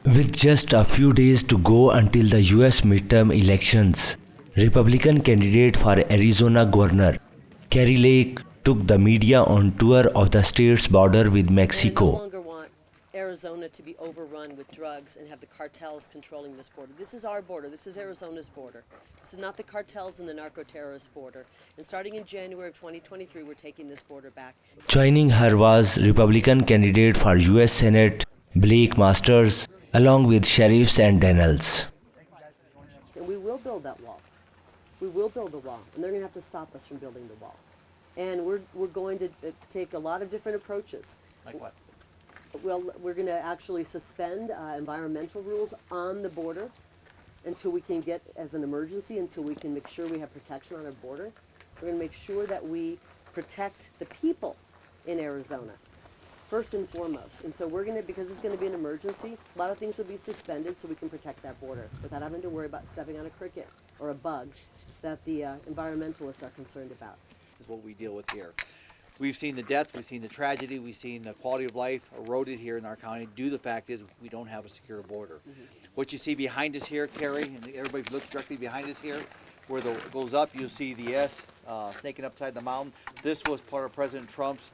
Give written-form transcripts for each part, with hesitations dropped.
With just a few days to go until the US midterm elections, Republican candidate for Arizona governor, Kari Lake, took the media on tour of the state's border with Mexico. I no longer want Arizona to be overrun with drugs and have the cartels controlling this border. This is our border. This is Arizona's border. This is not the cartels and the narco-terrorist border. And starting in January of 2023, we're taking this border back. Joining her was Republican candidate for US Senate, Blake Masters, along with sheriffs and Dannels. And we will build that wall. We will build the wall, and they're going to have to stop us from building the wall. And we're going to take a lot of different approaches. Like what? Well, we're going to actually suspend environmental rules on the border until we can get, as an emergency, until we can make sure we have protection on our border. We're going to make sure that we protect the people in Arizona, first and foremost. And so we're going to, because it's going to be an emergency, a lot of things will be suspended so we can protect that border without having to worry about stepping on a cricket or a bug that the environmentalists are concerned about. Is what we deal with here. We've seen the death, we've seen the tragedy, we've seen the quality of life eroded here in our county due to the fact is we don't have a secure border. What you see behind us here, Kari, and everybody looks directly behind us here, where it goes up, you'll see the S snaking upside the mountain. This was part of President Trump's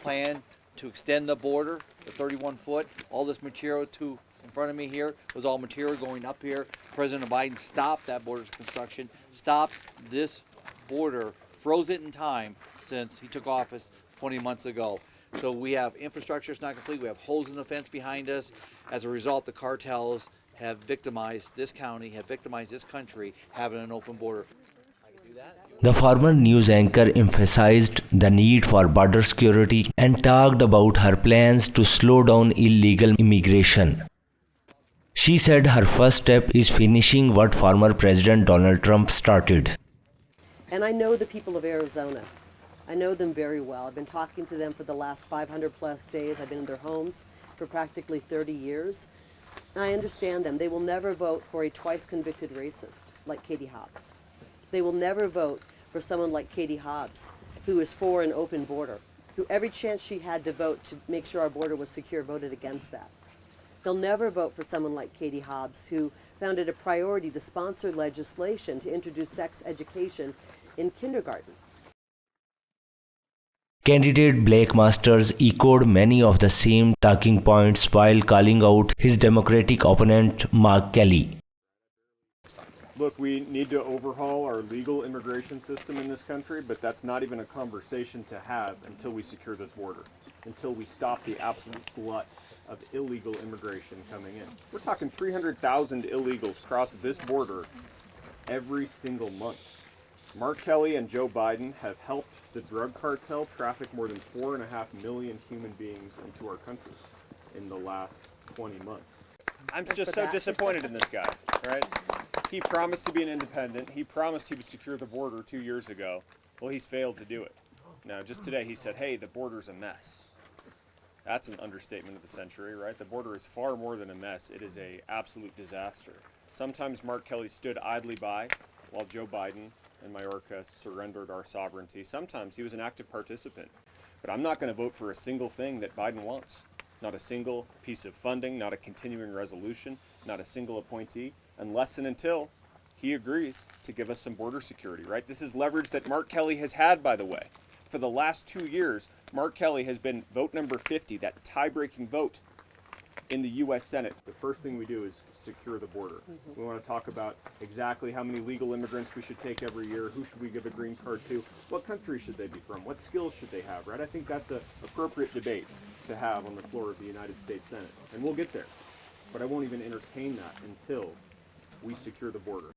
plan to extend the border, the 31 foot. All this material in front of me here was all material going up here. President Biden stopped that border construction, stopped this border, froze it in time since he took office 20 months ago. So we have infrastructure that's not complete. We have holes in the fence behind us. As a result, the cartels have victimized this county, have victimized this country, having an open border. The former news anchor emphasized the need for border security and talked about her plans to slow down illegal immigration. She said her first step is finishing what former President Donald Trump started. And I know the people of Arizona. I know them very well. I've been talking to them for the last 500 plus days. I've been in their homes for practically 30 years. And I understand them. They will never vote for a twice convicted racist like Katie Hobbs. They will never vote for someone like Katie Hobbs, who is for an open border, who every chance she had to vote to make sure our border was secure voted against that. They'll never vote for someone like Katie Hobbs, who found it a priority to sponsor legislation to introduce sex education in kindergarten. Candidate Blake Masters echoed many of the same talking points while calling out his Democratic opponent Mark Kelly. Look, we need to overhaul our legal immigration system in this country, but that's not even a conversation to have until we secure this border, until we stop the absolute glut of illegal immigration coming in. We're talking 300,000 illegals cross this border every single month. Mark Kelly and Joe Biden have helped the drug cartel traffic more than 4.5 million human beings into our country in the last 20 months. I'm just so disappointed in this guy, right? He promised to be an independent. He promised he would secure the border 2 years ago. Well, he's failed to do it. Now, just today he said, hey, the border's a mess. That's an understatement of the century, right? The border is far more than a mess. It is an absolute disaster. Sometimes Mark Kelly stood idly by while Joe Biden and Mayorkas surrendered our sovereignty. Sometimes he was an active participant. But I'm not going to vote for a single thing that Biden wants. Not a single piece of funding, not a continuing resolution, not a single appointee, unless and until he agrees to give us some border security, right? This is leverage that Mark Kelly has had, by the way. For the last 2 years, Mark Kelly has been vote number 50, that tie-breaking vote in the U.S. Senate. The first thing we do is secure the border. We want to talk about exactly how many legal immigrants we should take every year, who should we give a green card to, what country should they be from, what skills should they have, right? I think that's an appropriate debate to have on the floor of the United States Senate. And we'll get there. But I won't even entertain that until we secure the border.